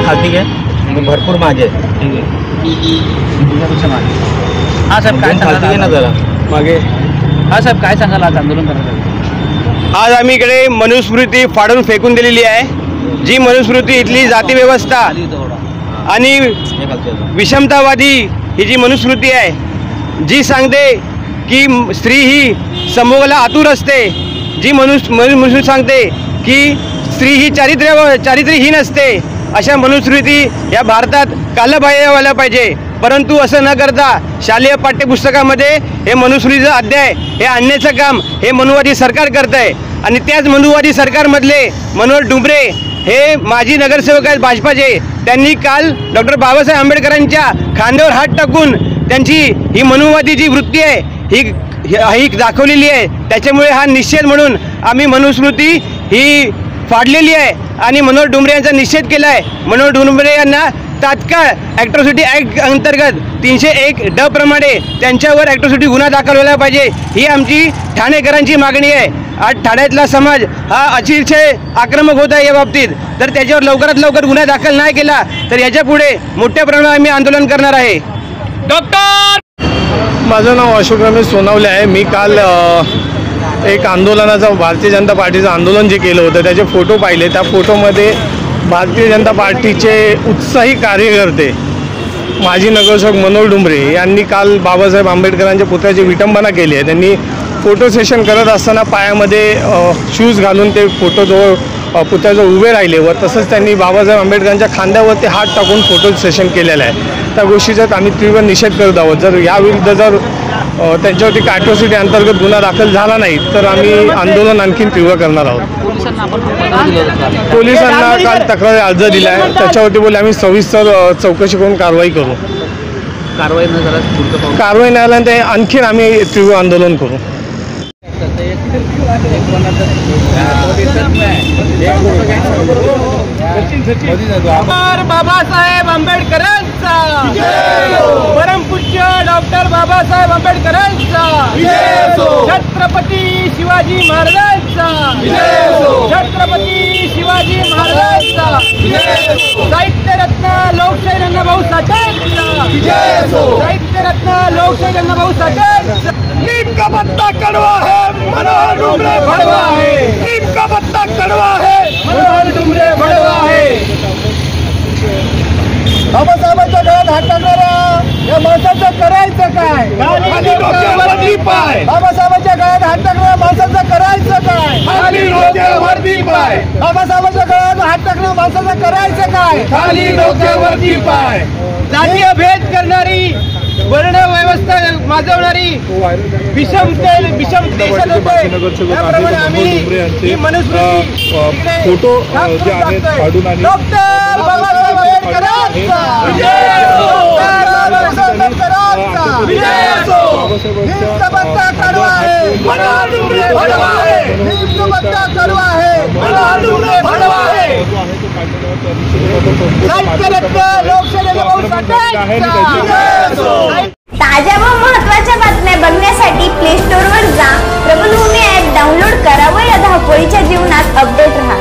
हार्दिक आहे, भरपूर माझे आहेत. ठीक आहे. हा साहेब काय हार्दिक ना जरा मागे. हा साहेब काय सांगाल आज आंदोलन करण्यासाठी? आज आम्ही इकडे मनुस्मृती फाडून फेकून दिलेली आहे. जी मनुस्मृती इथली जाती व्यवस्था आणि विषमतावादी ही जी मनुस्मृती आहे, जी सांगते की स्त्री ही संभोगाला आतुर असते, जी मनुस्मृती सांगते की स्त्री ही चारित्र्यहीन असते, अशा मनुस्मृती या भारतात कालबाह्य व्हायला पाहिजे. परंतु असं न करता शालेय पाठ्यपुस्तकामध्ये हे मनुस्मृतीचं अध्याय हे आणण्याचं काम हे मनुवादी सरकार करत आहे. आणि त्याच मनुवादी सरकारमधले मनोहर डुंबरे हे माजी नगरसेवक आहेत भाजपाचे. त्यांनी काल डॉक्टर बाबासाहेब आंबेडकरांच्या खांद्यावर हात टाकून त्यांची ही मनुवादी जी वृत्ती आहे ही दाखवलेली आहे. त्याच्यामुळे हा निषेध म्हणून आम्ही मनुस्मृती ही फाडलेली आहे आणि मनोहर डुंबरे यांचा निषेध केला आहे. मनोहर डुंबरे यांना तात्काळ ॲट्रॉसिटी ॲक्ट अंतर्गत 301(ड) प्रमाणे त्यांच्यावर ॲट्रॉसिटी गुन्हा दाखल व्हायला पाहिजे, ही आमची ठाणेकरांची मागणी आहे. आज ठाण्यातला समाज हा अतिशय आक्रमक होत आहे या बाबतीत. तर त्याच्यावर लवकरात लवकर गुन्हा दाखल नाही केला तर याच्यापुढे मोठ्या प्रमाणात आम्ही आंदोलन करणार आहे. डॉक्टर, माझं नाव अशोक रमेश सोनवले आहे. मी काल एक आंदोलनाचं भारतीय जनता पार्टीचं आंदोलन जे केलं होतं त्याचे फोटो पाहिले. त्या फोटोमध्ये भारतीय जनता पार्टीचे उत्साही कार्यकर्ते माजी नगरसेवक मनोहर डुंबरे यांनी काल बाबासाहेब आंबेडकरांच्या पुतळ्याची विटंबना केली आहे. त्यांनी फोटो सेशन करत असताना पायामध्ये शूज घालून ते फोटोजवळ पुतळ्याजवळ उभे राहिले व तसंच त्यांनी बाबासाहेब आंबेडकरांच्या खांद्यावरती हात टाकून फोटो सेशन केलेलं आहे. त्या गोष्टीचा आम्ही तीव्र निषेध करत आहोत. जर याविरुद्ध जर त्यांच्यावरती ॲट्रॉसिटी अंतर्गत गुन्हा दाखल झाला नाही तर आम्ही आंदोलन आणखीन तीव्र करणार आहोत. पोलिसांना काल तक्रार अर्ज दिला आहे. त्याच्यावरती बोलले आम्ही सविस्तर चौकशी करून कारवाई करू. कारवाई नाही झाल्यानंतर आणखीन आम्ही तीव्र आंदोलन करू. बाबासाहेब आंबेडकरांचा, परमपूज्य डॉक्टर बाबासाहेब आंबेडकरांचा, छत्रपती शिवाजी महाराजांचा, छत्रपती शिवाजी महाराजांचा, साहित्यरत्न लोकशाही अण्णाभाऊ साठेंचा, साहित्यरत्न लोकशाही अण्णाभाऊ साठेंचा. नीम का पत्ता कड़वा है, मनोहर डुंबरे भड़वा है. नीम का पत्ता कड़वा है, मनोहर डुंबरे भड़वा है. बाबासाहेबांच्या गळ्यात हात टाकणारा या माणसाचं करायचं काय? खाली डोक्यावरती पाय. बाबासाहेबांच्या गळ्यात हात टाकणाऱ्या माणसाचं करायचं काय? खाली डोक्यावरती पाय. बाबासाहेबांच्या गळ्यात हात टाकणाऱ्या माणसाचं करायचं काय? खाली डोक्यावरती पाय. जातीय भेद करणारी, वर्ण व्यवस्था माजवणारी, त्याप्रमाणे आम्ही ही मनुस्मृती फोटो जे आहेत काढून आणि डॉक्टर बाबासाहेब आंबेडकरांचा, कडवा आहे, मनोहर डुंबरे भड़वा है. कडवा आहे, मनोहर डुंबरे भड़वा है. ताज्या व महत्त्वाच्या बातम्या बघण्यासाठी प्ले स्टोअरवर जा, प्रबलभूमी ॲप डाउनलोड करा व या धावपळीच्या जीवनात अपडेट रहा.